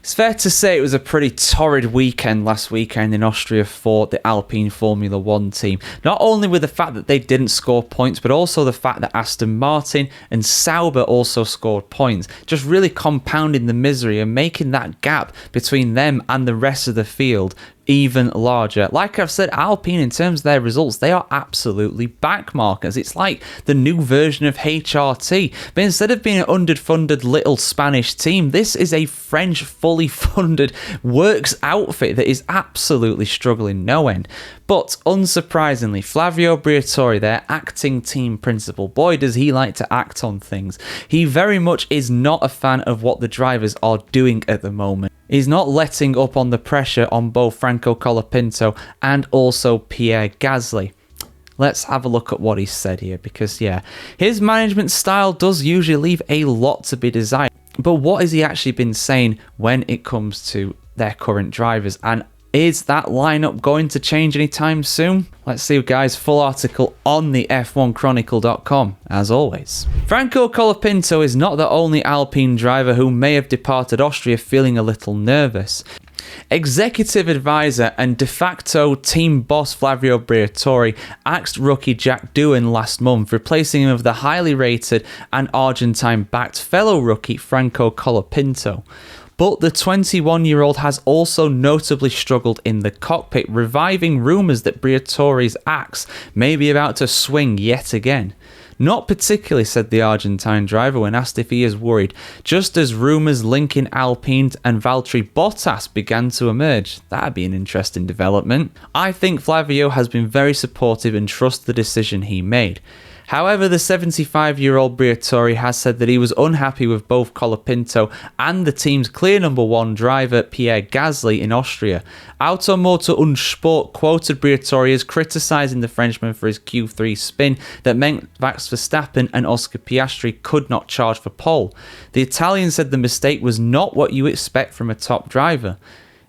It's fair to say it was a pretty torrid weekend last weekend in Austria for the Alpine Formula 1 team. Not only with the fact that they didn't score points, but also the fact that Aston Martin and Sauber also scored points, just really compounding the misery and making that gap between them and the rest of the field even larger. Like I've said, Alpine, in terms of their results, they are absolutely backmarkers. It's like the new version of HRT. But instead of being an underfunded little Spanish team, this is a French fully funded works outfit that is absolutely struggling no end. But unsurprisingly, Flavio Briatore, their acting team principal, boy does he like to act on things. He very much is not a fan of what the drivers are doing at the moment. He's not letting up on the pressure on both Franco Colapinto and also Pierre Gasly. Let's have a look at what he said here, because his management style does usually leave a lot to be desired. But what has he actually been saying when it comes to their current drivers? And is that lineup going to change anytime soon? Let's see, guys. Full article on the F1Chronicle.com, as always. Franco Colapinto is not the only Alpine driver who may have departed Austria feeling a little nervous. Executive advisor and de facto team boss Flavio Briatore axed rookie Jack Doohan last month, replacing him with the highly rated and Argentine-backed fellow rookie Franco Colapinto. But the 21-year-old has also notably struggled in the cockpit, reviving rumours that Briatore's axe may be about to swing yet again. Not particularly, said the Argentine driver when asked if he is worried, just as rumours linking Alpine and Valtteri Bottas began to emerge. That'd be an interesting development. I think Flavio has been very supportive and trusts the decision he made. However, the 75-year-old Briatore has said that he was unhappy with both Colapinto and the team's clear number one driver Pierre Gasly in Austria. Automotor und Sport quoted Briatore as criticising the Frenchman for his Q3 spin that meant Max Verstappen and Oscar Piastri could not charge for pole. The Italian said the mistake was not what you expect from a top driver.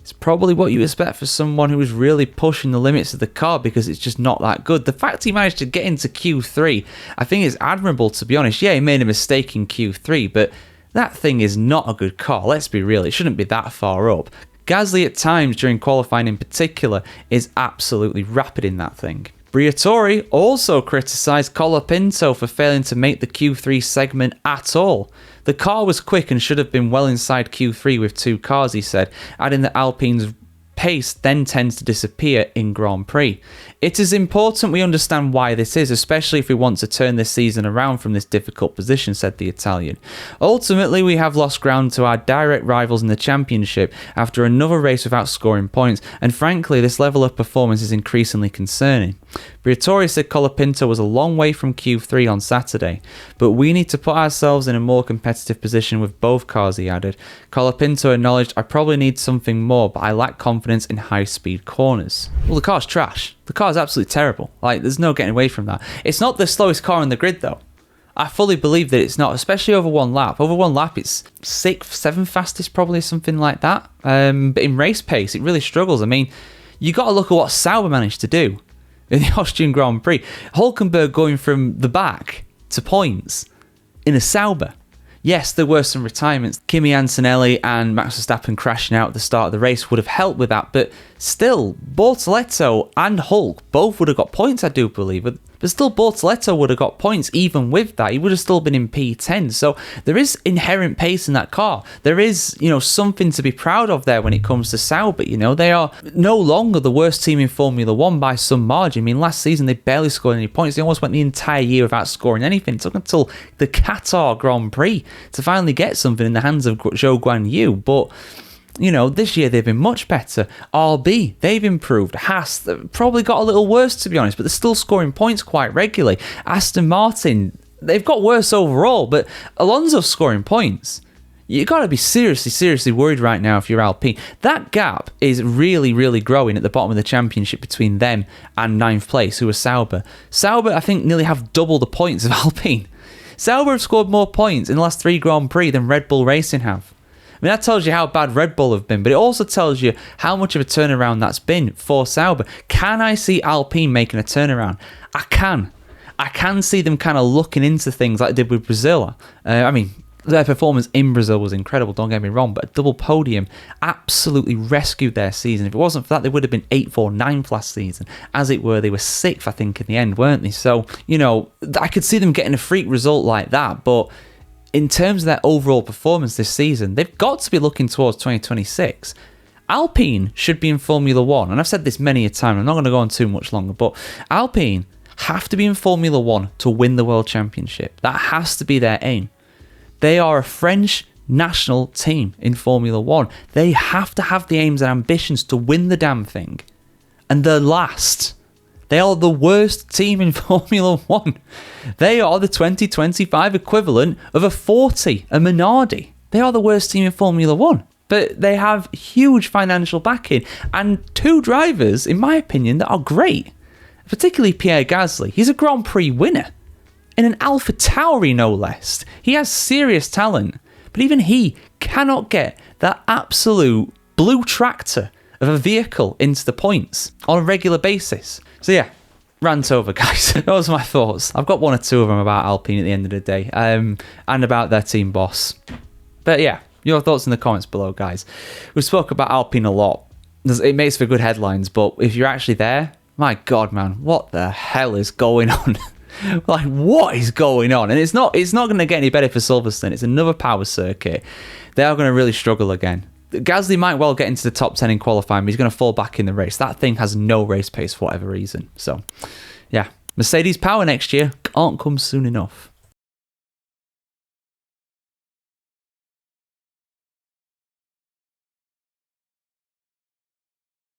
It's probably what you expect for someone who is really pushing the limits of the car, because it's just not that good. The fact he managed to get into Q3, I think is admirable, to be honest. Yeah, he made a mistake in Q3, but that thing is not a good car. Let's be real, it shouldn't be that far up. Gasly at times, during qualifying in particular, is absolutely rapid in that thing. Briatore also criticised Colapinto for failing to make the Q3 segment at all. The car was quick and should have been well inside Q3 with two cars, he said, adding that Alpine's pace then tends to disappear in Grand Prix. It is important we understand why this is, especially if we want to turn this season around from this difficult position, said the Italian. Ultimately, we have lost ground to our direct rivals in the championship after another race without scoring points, and frankly, this level of performance is increasingly concerning. Briatore said Colapinto was a long way from Q3 on Saturday, but we need to put ourselves in a more competitive position with both cars, he added. Colapinto acknowledged, I probably need something more, but I lack confidence in high-speed corners. Well, the car's trash. The car's absolutely terrible. There's no getting away from that. It's not the slowest car on the grid, though. I fully believe that it's not, especially over one lap. Over one lap, it's 6th, 7th fastest, probably, something like that. But in race pace, it really struggles. I mean, you got to look at what Sauber managed to do in the Austrian Grand Prix. Hulkenberg going from the back to points in a Sauber. Yes, there were some retirements. Kimi Antonelli and Max Verstappen crashing out at the start of the race would have helped with that, but still, Bortoleto and Hulk both would have got points, I do believe. But still, Bortoleto would have got points even with that. He would have still been in P10. So there is inherent pace in that car. There is, something to be proud of there when it comes to Sauber. They are no longer the worst team in Formula 1 by some margin. I mean, last season they barely scored any points. They almost went the entire year without scoring anything. It took until the Qatar Grand Prix to finally get something in the hands of Zhou Guan Yu. But this year they've been much better. RB, they've improved. Haas, they've probably got a little worse, to be honest, but they're still scoring points quite regularly. Aston Martin, they've got worse overall, but Alonso's scoring points. You've got to be seriously worried right now if you're Alpine. That gap is really, really growing at the bottom of the championship between them and 9th place, who are Sauber. Sauber, I think, nearly have double the points of Alpine. Sauber have scored more points in the last 3 Grand Prix than Red Bull Racing have. I mean, that tells you how bad Red Bull have been, but it also tells you how much of a turnaround that's been for Sauber. Can I see Alpine making a turnaround? I can see them kind of looking into things like they did with Brazil. Their performance in Brazil was incredible, don't get me wrong, but a double podium absolutely rescued their season. If it wasn't for that, they would have been 8th or 9th last season. As it were, they were 6th, I think, in the end, weren't they? So, I could see them getting a freak result like that, but in terms of their overall performance this season, they've got to be looking towards 2026. Alpine should be in Formula 1, and I've said this many a time, I'm not going to go on too much longer, but Alpine have to be in Formula 1 to win the World Championship. That has to be their aim. They are a French national team in Formula 1. They have to have the aims and ambitions to win the damn thing. And they're last. They are the worst team in Formula 1. They are the 2025 equivalent of a 40, a Minardi. They are the worst team in Formula 1. But they have huge financial backing and 2 drivers, in my opinion, that are great. Particularly Pierre Gasly. He's a Grand Prix winner. In an Alpha Tauri, no less. He has serious talent, but even he cannot get that absolute blue tractor of a vehicle into the points on a regular basis. So yeah, rant over, guys. Those are my thoughts. I've got 1 or 2 of them about Alpine at the end of the day, and about their team boss. But yeah, your thoughts in the comments below, guys. We spoke about Alpine a lot. It makes for good headlines, but if you're actually there, my God, man, what the hell is going on? Like, what is going on? And it's not going to get any better for Silverstone. It's another power circuit. They are going to really struggle again. Gasly might well get into the top 10 in qualifying, but he's going to fall back in the race. That thing has no race pace for whatever reason. So, yeah, Mercedes power next year can't come soon enough.